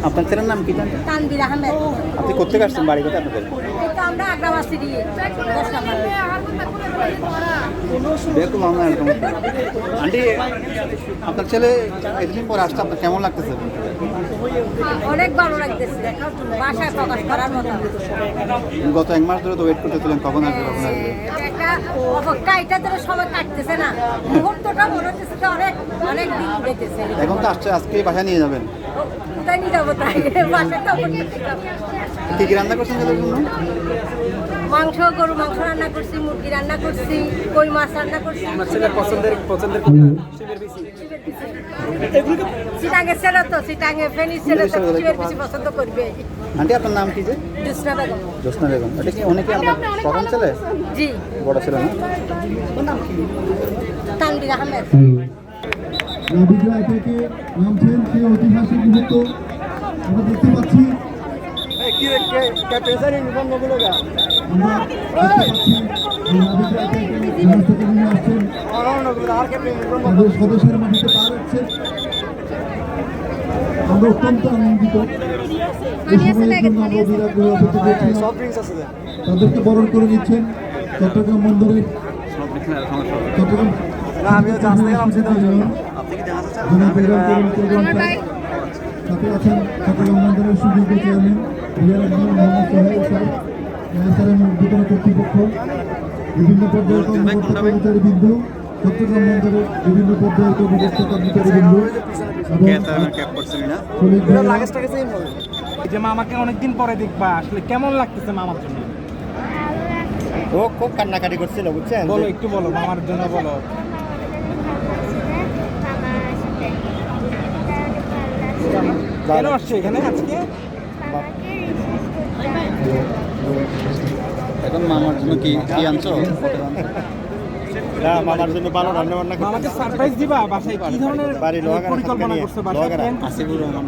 আপনার ছেলের নাম কি জানেন? তানভীর আহমেদ। আপনি কোথেকে আসছেন, বাড়ি কোথায় আপনাদের? তো আমরা আগ্রাবাসী দিয়ে 10 নম্বর। দেখুন আন্টি, আপনার ছেলে এতদিন পর আসছে, আপনার কেমন লাগতেছে? অনেক ভালো লাগতেছে, ভাষায় প্রকাশ করার মতো। গত 1 মাস ধরে তো ওয়েট করতেছিলেন, কখন আসবে কখন আসবে। একটা অপেক্ষা, এটা ধরে সময় কাটতেছে না, মুহূর্তটা মনে হচ্ছে তো অনেক অনেক দিন যেতেছে। এখন তো আসছে, আজকে বাসায় নিয়ে যাবেন? কোথায় নিয়ে যাবো তাই, বাসায় তো কি কি রান্না করছেন ছেলের জন্য? মাংস, গরু মাংস রান্না করছি, মুরগি রান্না করছি, কই মাছ রান্না করছি। চিটাঙ্গের ছেলে তো, চিটাঙ্গে ফেনীর ছেলে তো চিবের বেশি পছন্দ করবে। আন্টি আপনার নাম কি যে? জোৎস্না বেগম। জোৎস্না বেগম। এটা কি অনেকে আপনার প্রথম ছেলে? জি। বড় ছেলে না? তানভীর আহমেদ। নাবিকরা একে একে নামছেন, সেই ঐতিহাসিক মুহূর্ত আমরা দেখতে পাচ্ছি। আমরা দেখতে পাচ্ছি এই নাবিকরা একে একে জাহাজ থেকে নেমে আসছেন, তাদের স্বদেশের মাটিতে পা রাখছেন। আমরা অত্যন্ত আনন্দিত। এই সময়ের জন্য আমরা বিরাগ্রহ অপেক্ষা করছিলাম। তাদেরকে বরণ করে নিচ্ছেন চট্টগ্রাম বন্দরের চট্টগ্রাম সাথে আছেন চট্টগ্রাম বন্দরের সুযোগ্য চেয়ারম্যান মোহাম্মদ সোহেল স্যার, স্যারের উদ্বোধন কর্তৃপক্ষ, বিভিন্ন পর্যায়ের কর্মকর্তাবৃন্দ, চট্টগ্রাম বন্দরের বিভিন্ন পর্যায়ের কর্মকর্তা কর্মচারীবৃন্দ যে মামাকে অনেকদিন পরে দেখবা, আসলে কেমন লাগতেছে মামার জন্য? ও খুব কান্নাকাটি করছিল, বুঝছেন? বলো, একটু বলো মামার জন্য বলো। কেন আসছে এখানে আজকে? এখন মামার জন্য কি কি আনছো? না, মামার জন্য ভালো রান্না বান্না করতে। মামাকে সারপ্রাইজ দিবা বাসায়? কি ধরনের বাড়ি লোহাগাড়া পরিকল্পনা করছো বাসায়? আসিফুর রহমান।